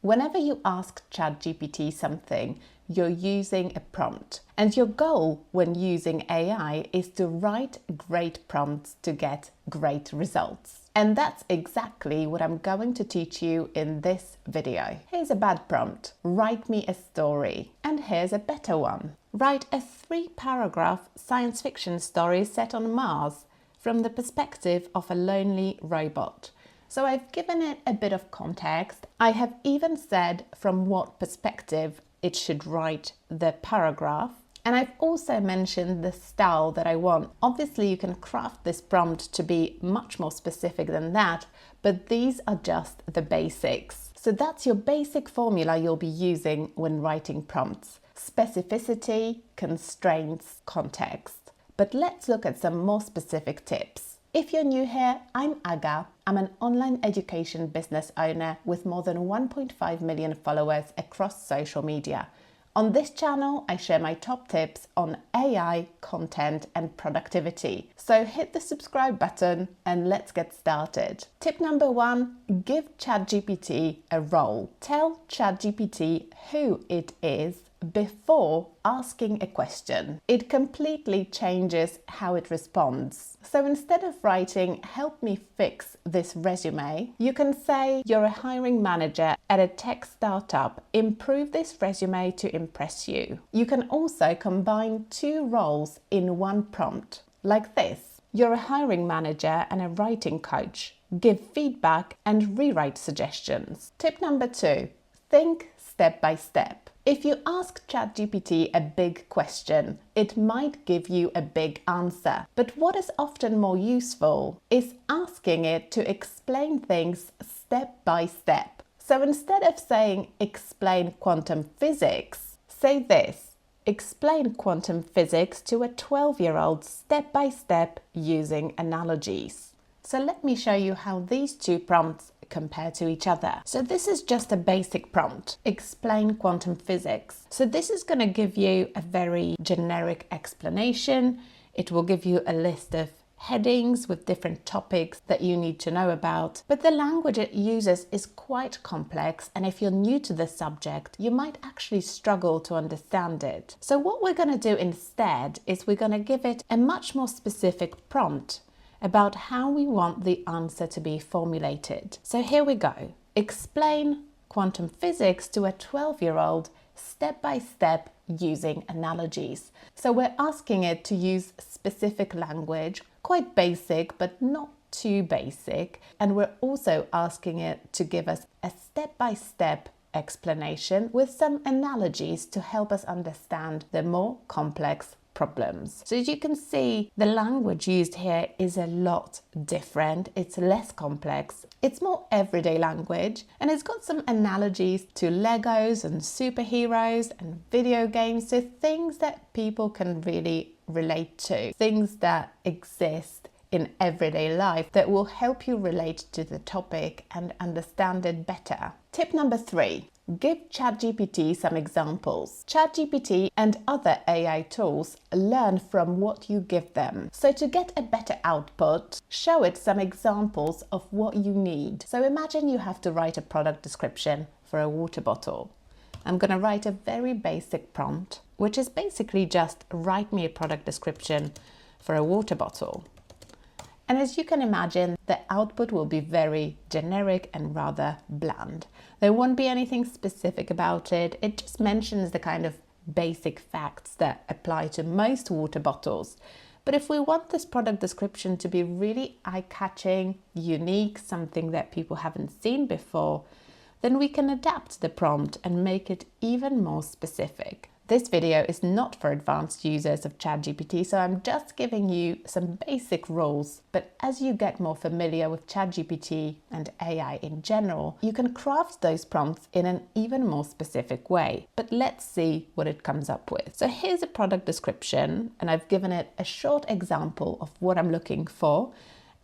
Whenever you ask ChatGPT something, you're using a prompt. And your goal when using AI is to write great prompts to get great results. And that's exactly what I'm going to teach you in this video. Here's a bad prompt. Write me a story. And here's a better one. Write a 3-paragraph science fiction story set on Mars from the perspective of a lonely robot. So I've given it a bit of context. I have even said from what perspective it should write the paragraph. And I've also mentioned the style that I want. Obviously, you can craft this prompt to be much more specific than that, but these are just the basics. So that's your basic formula you'll be using when writing prompts. Specificity, constraints, context. But let's look at some more specific tips. If you're new here, I'm Aga. I'm an online education business owner with more than 1.5 million followers across social media. On this channel, I share my top tips on AI, content, and productivity. So hit the subscribe button and let's get started. Tip number 1, give ChatGPT a role. Tell ChatGPT who it is before asking a question. It completely changes how it responds. So instead of writing, "Help me fix this resume," you can say, "You're a hiring manager at a tech startup. Improve this resume to impress you." You can also combine 2 roles in one prompt, like this. "You're a hiring manager and a writing coach. Give feedback and rewrite suggestions." Tip number 2, think step by step. If you ask ChatGPT a big question, it might give you a big answer. But what is often more useful is asking it to explain things step by step. So instead of saying, "Explain quantum physics," say this: "Explain quantum physics to a 12-year-old step by step using analogies." So let me show you how these 2 prompts compare to each other. So this is just a basic prompt, "Explain quantum physics." So this is going to give you a very generic explanation. It will give you a list of headings with different topics that you need to know about. But the language it uses is quite complex, and if you're new to the subject, you might actually struggle to understand it. So what we're going to do instead is we're going to give it a much more specific prompt about how we want the answer to be formulated. So here we go. Explain quantum physics to a 12-year-old step by step using analogies. So we're asking it to use specific language, quite basic, but not too basic. And we're also asking it to give us a step-by-step explanation with some analogies to help us understand the more complex problems. So as you can see, the language used here is a lot different. It's less complex. It's more everyday language, and it's got some analogies to Legos and superheroes and video games, so things that people can really relate to, things that exist in everyday life that will help you relate to the topic and understand it better. Tip number 3. Give ChatGPT some examples. ChatGPT and other AI tools learn from what you give them. So to get a better output, show it some examples of what you need. So imagine you have to write a product description for a water bottle. I'm going to write a very basic prompt, which is basically just write me a product description for a water bottle. And as you can imagine, the output will be very generic and rather bland. There won't be anything specific about it. It just mentions the kind of basic facts that apply to most water bottles. But if we want this product description to be really eye-catching, unique, something that people haven't seen before, then we can adapt the prompt and make it even more specific. This video is not for advanced users of ChatGPT, so I'm just giving you some basic rules. But as you get more familiar with ChatGPT and AI in general, you can craft those prompts in an even more specific way. But let's see what it comes up with. So here's a product description, and I've given it a short example of what I'm looking for.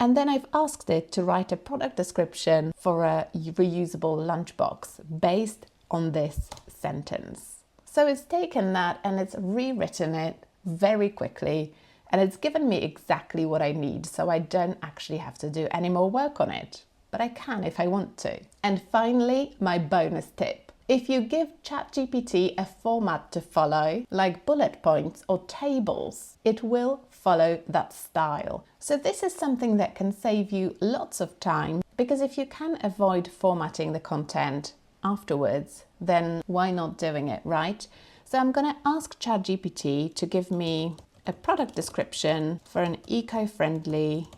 And then I've asked it to write a product description for a reusable lunchbox based on this sentence. So it's taken that and it's rewritten it very quickly, and it's given me exactly what I need, so I don't actually have to do any more work on it. but I can if I want to. And finally, my bonus tip. If you give ChatGPT a format to follow, like bullet points or tables, it will follow that style. So this is something that can save you lots of time, because if you can avoid formatting the content afterwards, then why not doing it, right? So I'm going to ask ChatGPT to give me a product description for an eco-friendly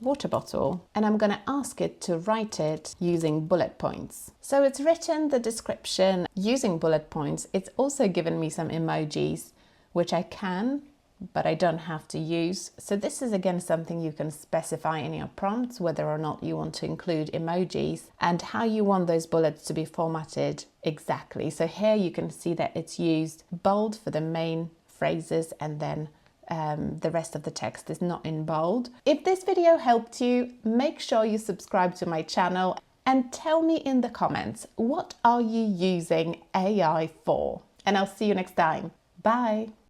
water bottle, and I'm going to ask it to write it using bullet points. So it's written the description using bullet points. It's also given me some emojis, which I can, but I don't have to use. So this is again something you can specify in your prompts, whether or not you want to include emojis and how you want those bullets to be formatted exactly. So here you can see that it's used bold for the main phrases, and then the rest of the text is not in bold. If this video helped you, make sure you subscribe to my channel and tell me in the comments, what are you using AI for? And I'll see you next time. Bye.